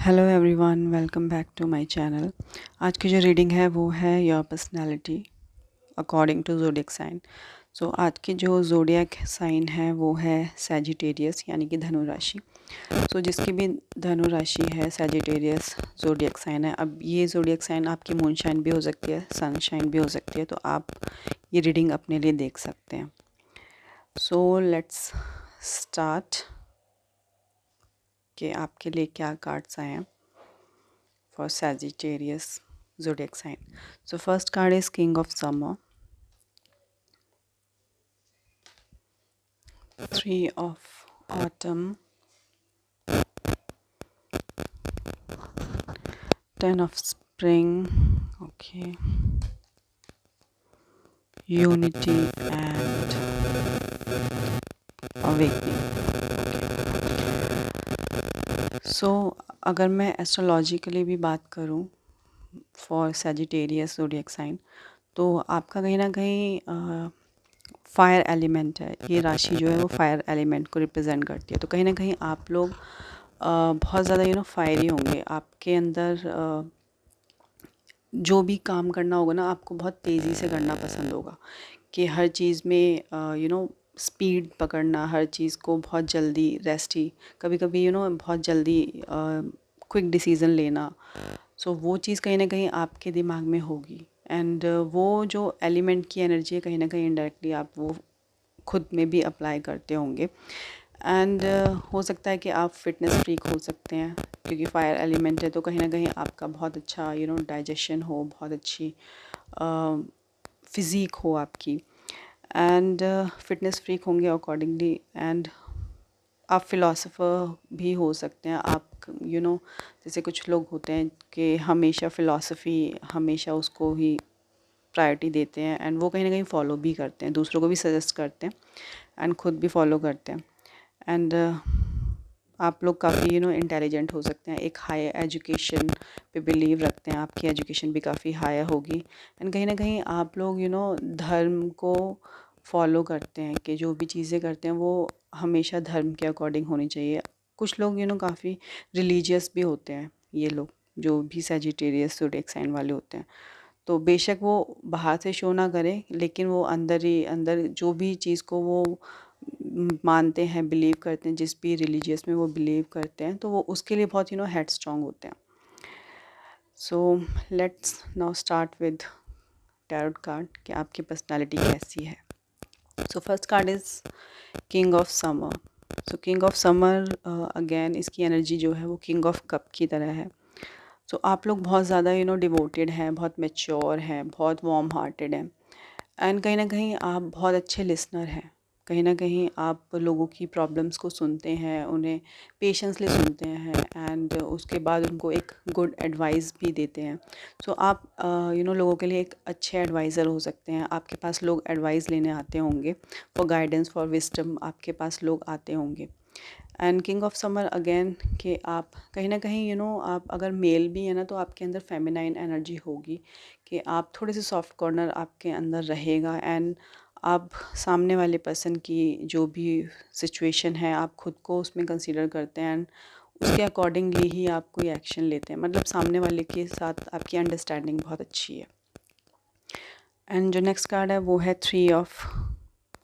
Hello everyone, welcome back to my channel. आज की जो रीडिंग है वो है your personality according to zodiac sign. So आज की जो ज़ोडिएक साइन है वो है सैजिटेरियस यानी कि धनु राशि। सो जिसकी भी धनु राशि है सैजिटेरियस ज़ोडिएक साइन है। अब ये ज़ोडिएक साइन आपकी मून शाइन भी हो सकती है, सन शाइन भी हो सकती है, तो आप ये रीडिंग अपने लिए देख सकते हैं। सो लेट्स स्टार्ट कि आपके लिए क्या कार्ड्स आए हैं for Sagittarius zodiac sign. So first card is King of Summer, Three of Autumn, Ten of Spring, okay, Unity and Awakening. So अगर मैं एस्ट्रोलॉजिकली भी बात करूं फॉर Sagittarius zodiac sign, तो आपका कहीं ना कहीं फायर एलिमेंट है। ये राशि जो है वो फायर एलिमेंट को रिप्रेजेंट करती है। तो कहीं ना कहीं आप लोग बहुत ज़्यादा फायरी होंगे। आपके अंदर जो भी काम करना होगा ना, आपको बहुत तेज़ी से करना पसंद होगा कि हर चीज़ में स्पीड पकड़ना, हर चीज़ को बहुत जल्दी रेस्टी, कभी कभी बहुत जल्दी क्विक डिसीज़न लेना। सो वो चीज़ कहीं ना कहीं आपके दिमाग में होगी। एंड वो जो एलिमेंट की एनर्जी है, कहीं ना कहीं इनडायरेक्टली आप वो खुद में भी अप्लाई करते होंगे। एंड हो सकता है कि आप फिटनेस फ्रीक हो सकते हैं, क्योंकि फायर एलिमेंट है। तो कहीं ना कहीं आपका बहुत अच्छा डाइजेशन हो, बहुत अच्छी फिज़ीक हो आपकी, एंड फिटनेस फ्रीक होंगे अकॉर्डिंगली। एंड आप फ़िलासफ़र भी हो सकते हैं। आप जैसे कुछ लोग होते हैं कि हमेशा फ़िलासफ़ी, हमेशा उसको ही प्रायोरिटी देते हैं, एंड वो कहीं ना कहीं फॉलो भी करते हैं, दूसरों को भी सजेस्ट करते हैं एंड खुद भी फॉलो करते हैं। एंड आप लोग काफ़ी इंटेलिजेंट हो सकते हैं, एक हाई एजुकेशन पे बिलीव रखते हैं, आपकी एजुकेशन भी काफ़ी हाई होगी। एंड कहीं ना कहीं आप लोग धर्म को फॉलो करते हैं कि जो भी चीज़ें करते हैं वो हमेशा धर्म के अकॉर्डिंग होनी चाहिए। कुछ लोग काफ़ी रिलीजियस भी होते हैं, ये लोग जो भी सैजिटेरियस ज़ोडिएक साइन वाले होते हैं। तो बेशक वो बाहर से शो ना करें, लेकिन वो अंदर ही अंदर जो भी चीज़ को वो मानते हैं, बिलीव करते हैं, जिस भी रिलीजियस में वो बिलीव करते हैं, तो वो उसके लिए बहुत हेड स्ट्रॉन्ग होते हैं। So let's now start with tarot card कि आपकी पर्सनालिटी कैसी है। So first card is king of summer. So king of summer again इसकी एनर्जी जो है वो किंग ऑफ कप की तरह है। सो आप लोग बहुत ज़्यादा डिवोटेड हैं, बहुत मैच्योर हैं, बहुत वार्म हार्टेड हैं, एंड कहीं ना कहीं आप बहुत अच्छे लिसनर हैं। कहीं ना कहीं आप लोगों की प्रॉब्लम्स को सुनते हैं, उन्हें पेशेंसली सुनते हैं, एंड उसके बाद उनको एक गुड एडवाइस भी देते हैं। सो आप लोगों के लिए एक अच्छे एडवाइज़र हो सकते हैं। आपके पास लोग एडवाइस लेने आते होंगे, फॉर गाइडेंस, फॉर विजडम आपके पास लोग आते होंगे। And king of summer again कि आप कहीं ना कहीं आप अगर मेल भी है ना, तो आपके अंदर फेमिनाइन एनर्जी होगी कि आप थोड़े से सॉफ्ट कॉर्नर आपके अंदर रहेगा। एंड आप सामने वाले पर्सन की जो भी सिचुएशन है, आप खुद को उसमें कंसीडर करते हैं, एंड उसके अकॉर्डिंगली ही आप कोई एक्शन लेते हैं। मतलब सामने वाले के साथ आपकी अंडरस्टैंडिंग बहुत अच्छी है। एंड जो नेक्स्ट कार्ड है वो है थ्री ऑफ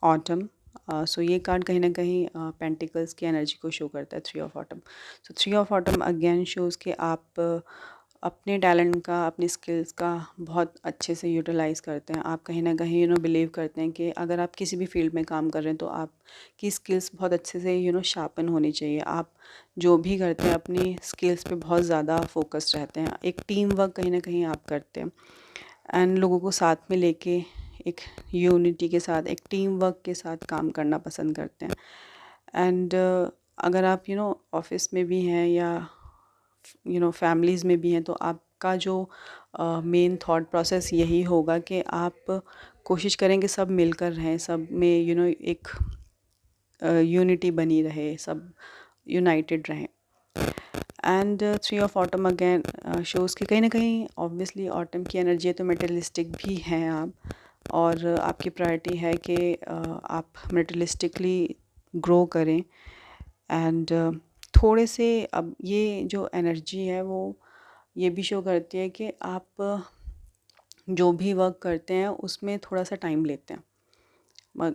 ऑटम। सो ये कार्ड कहीं ना कहीं पेंटिकल्स की एनर्जी को शो करता है, three of autumn. So three of autumn again shows कि आप अपने टैलेंट का, अपनी स्किल्स का बहुत अच्छे से यूटिलाइज़ करते हैं। आप कहीं ना कहीं बिलीव करते हैं कि अगर आप किसी भी फील्ड में काम कर रहे हैं तो आपकी स्किल्स बहुत अच्छे से शार्पन होनी चाहिए। आप जो भी करते हैं अपनी स्किल्स पे बहुत ज़्यादा फोकस्ड रहते हैं। एक टीम वर्क कहीं ना कहीं आप करते हैं, एंड लोगों को साथ में लेके एक यूनिटी के साथ, एक टीम वर्क के साथ काम करना पसंद करते हैं। एंड अगर आप ऑफिस में भी हैं या फैमिलीज़ में भी हैं, तो आपका जो मेन थॉट प्रोसेस यही होगा कि आप कोशिश करें कि सब मिलकर रहें, सब में एक यूनिटी बनी रहे, सब यूनाइटेड रहें। And three of autumn again shows कि कहीं ना कहीं ऑब्वियसली ऑटम की एनर्जी है, तो मेटलिस्टिक भी हैं आप, और आपकी प्रायोरिटी है कि आप मेटलिस्टिकली ग्रो करें। एंड थोड़े से अब ये जो एनर्जी है वो ये भी शो करती है कि आप जो भी वर्क करते हैं उसमें थोड़ा सा टाइम लेते हैं।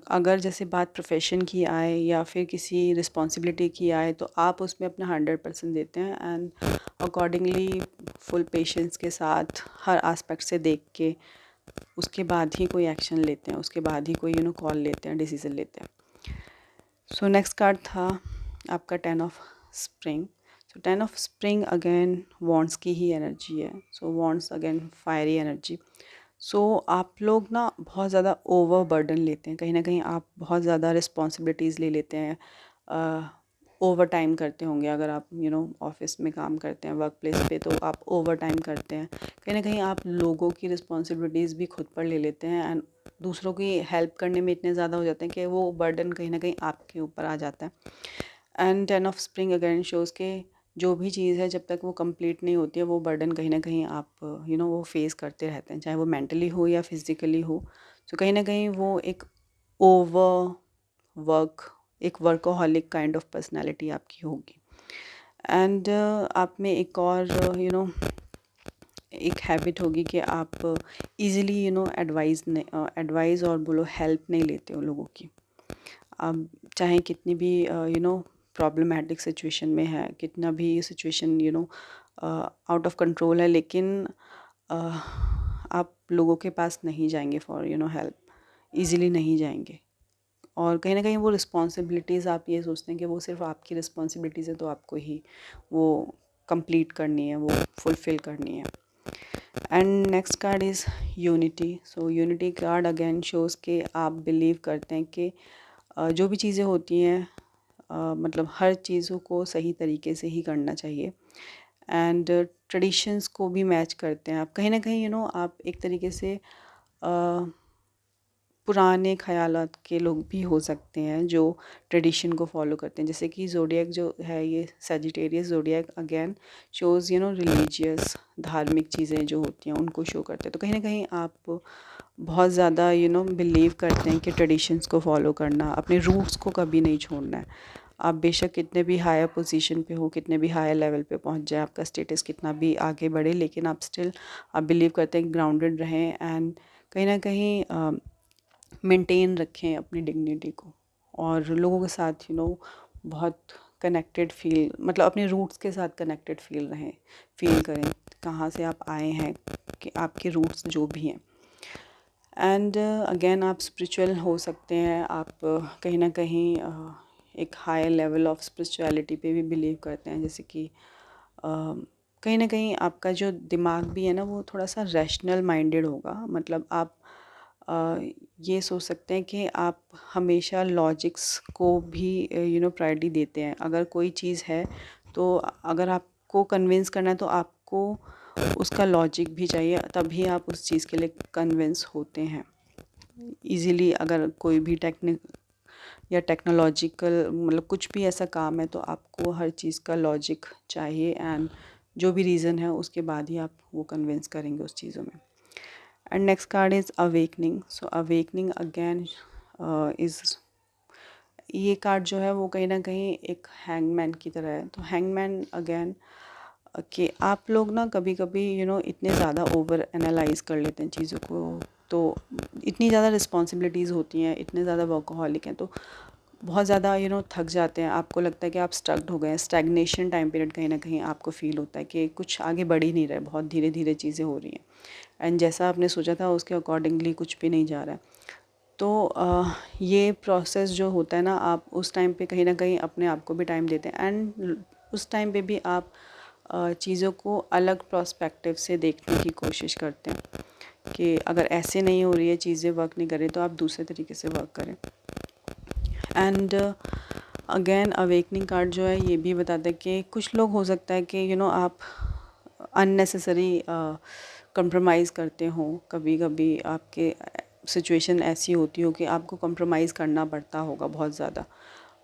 अगर जैसे बात प्रोफेशन की आए या फिर किसी रिस्पॉन्सिबिलिटी की आए तो आप उसमें अपना 100% देते हैं एंड अकॉर्डिंगली फुल पेशेंस के साथ हर एस्पेक्ट से देख के उसके बाद ही कोई एक्शन लेते हैं, उसके बाद ही कोई कॉल लेते हैं, डिसीज़न लेते हैं। सो नेक्स्ट कार्ड था आपका 10 of spring. So 10 of spring again wands की ही एनर्जी है। सो वॉन्ड्स अगेन फायरी एनर्जी। सो आप लोग ना बहुत ज़्यादा ओवर बर्डन लेते हैं, कहीं ना कहीं आप बहुत ज़्यादा रिस्पॉन्सिबिलिटीज़ ले लेते हैं। ओवर टाइम करते होंगे अगर आप ऑफिस में काम करते हैं, वर्क प्लेस पे, तो आप ओवर टाइम करते हैं। कहीं ना कहीं आप लोगों की रिस्पॉन्सिबिलिटीज़ भी खुद पर ले लेते हैं एंड दूसरों की हेल्प करने में इतने ज़्यादा हो जाते हैं कि वो बर्डन कहीं ना कहीं आपके ऊपर आ जाता है। And 10 of spring again shows के जो भी चीज़ है जब तक वो कंप्लीट नहीं होती है वो बर्डन कहीं ना कहीं आप वो फेस करते रहते हैं, चाहे वो मेंटली हो या फिज़िकली हो। सो कहीं ना कहीं वो एक ओवर वर्क, एक वर्कोहॉलिक काइंड ऑफ पर्सनालिटी आपकी होगी। एंड आप में एक और एक हैबिट होगी कि आप इजीली एडवाइस और बोलो हेल्प नहीं लेते हो लोगों की। आप चाहे कितनी भी प्रॉब्लमेटिक सिचुएशन में है, कितना भी सिचुएशन आउट ऑफ कंट्रोल है, लेकिन आप लोगों के पास नहीं जाएंगे फॉर हेल्प, इजीली नहीं जाएंगे। और कहीं ना कहीं वो रिस्पॉन्सिबिलिटीज़ आप ये सोचते हैं कि वो सिर्फ आपकी रिस्पॉन्सिबिलिटीज़ है तो आपको ही वो कंप्लीट करनी है, वो फुलफ़िल करनी है। And next card is unity. So unity card again shows के आप बिलीव करते हैं कि जो भी चीज़ें होती हैं मतलब हर चीज़ों को सही तरीके से ही करना चाहिए एंड ट्रेडिशंस को भी मैच करते हैं आप। कहीं ना कहीं आप एक तरीके से पुराने ख़यालात के लोग भी हो सकते हैं जो ट्रेडिशन को फॉलो करते हैं। जैसे कि ज़ोडिएक जो है, ये Sagittarius zodiac again shows religious, धार्मिक चीज़ें जो होती हैं उनको शो करते हैं। तो कहीं ना कहीं आप बहुत ज़्यादा बिलीव करते हैं कि ट्रेडिशंस को फॉलो करना, अपने रूट्स को कभी नहीं छोड़ना है। आप बेशक कितने भी हायर पोजीशन पे हो, कितने भी हायर लेवल पे पहुंच जाए, आपका स्टेटस कितना भी आगे बढ़े, लेकिन आप स्टिल आप बिलीव करते हैं ग्राउंडेड रहें एंड कहीं ना कहीं मेंटेन रखें अपनी डिग्निटी को और लोगों के साथ बहुत कनेक्टेड फील, मतलब अपने रूट्स के साथ कनेक्टेड फील करें कहाँ से आप आए हैं, कि आपके रूट्स जो भी हैं। एंड अगेन आप स्पिरिचुअल हो सकते हैं, आप कहीं ना कहीं एक हायर लेवल ऑफ स्पिरिचुअलिटी पे भी बिलीव करते हैं। जैसे कि कहीं ना कहीं आपका जो दिमाग भी है ना वो थोड़ा सा रैशनल माइंडेड होगा। मतलब आप ये सोच सकते हैं कि आप हमेशा लॉजिक्स को भी प्रायोरिटी देते हैं। अगर कोई चीज़ है तो अगर आपको कन्विंस करना है तो आपको उसका लॉजिक भी चाहिए, तभी आप उस चीज़ के लिए कन्विंस होते हैं इजीली। अगर कोई भी टेक्निक या टेक्नोलॉजिकल मतलब कुछ भी ऐसा काम है तो आपको हर चीज़ का लॉजिक चाहिए एंड जो भी रीज़न है उसके बाद ही आप वो कन्विंस करेंगे उस चीज़ों में। And next card is awakening. So awakening again is, ये कार्ड जो है वो कहीं ना कहीं एक हैंगमैन की तरह है। तो हैंगमैन अगेन कि आप लोग ना कभी कभी इतने ज़्यादा ओवर एनालाइज कर लेते हैं चीज़ों को, तो इतनी ज़्यादा रिस्पॉन्सिबिलिटीज़ होती हैं, इतने ज़्यादा वर्कोहॉलिक हैं, तो बहुत ज़्यादा थक जाते हैं। आपको लगता है कि आप स्टक्ड हो गए हैं, स्टैग्नेशन टाइम पीरियड कहीं ना कहीं आपको फील होता है कि कुछ आगे बढ़ ही नहीं रहा है, बहुत धीरे धीरे चीज़ें हो रही हैं एंड जैसा आपने सोचा था उसके अकॉर्डिंगली कुछ भी नहीं जा रहा है। तो ये प्रोसेस जो होता है ना, आप उस टाइम पे कहीं ना कहीं अपने आप को भी टाइम देते हैं एंड उस टाइम पे भी आप चीज़ों को अलग पर्सपेक्टिव से देखने की कोशिश करते हैं कि अगर ऐसे नहीं हो रही है चीज़ें, वर्क नहीं कर रही, तो आप दूसरे तरीके से वर्क करें। एंड अगेन अवेकनिंग कार्ड जो है ये भी बताता है कि कुछ लोग हो सकता है कि आप अननेसेसरी कंप्रोमाइज़ करते हो। कभी कभी आपके सिचुएशन ऐसी होती हो कि आपको कंप्रोमाइज़ करना पड़ता होगा बहुत ज़्यादा,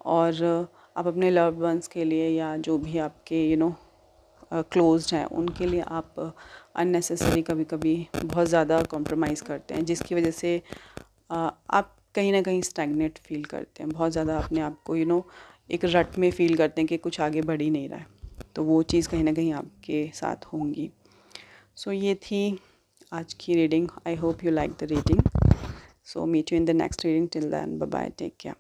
और आप अपने लव्ड वंस के लिए या जो भी आपके क्लोज्ड हैं उनके लिए आप अननेसेसरी कभी कभी बहुत ज़्यादा कॉम्प्रोमाइज़ करते हैं, जिसकी वजह से आप कहीं ना कहीं स्टैग्नेट फील करते हैं, बहुत ज़्यादा अपने आप को एक रट में फ़ील करते हैं कि कुछ आगे बढ़ ही नहीं रहा है, तो वो चीज़ कहीं ना कहीं आपके साथ होंगी। सो ये थी आज की reading. I hope you like the reading. So meet you in the next reading. Till then, bye bye, take care.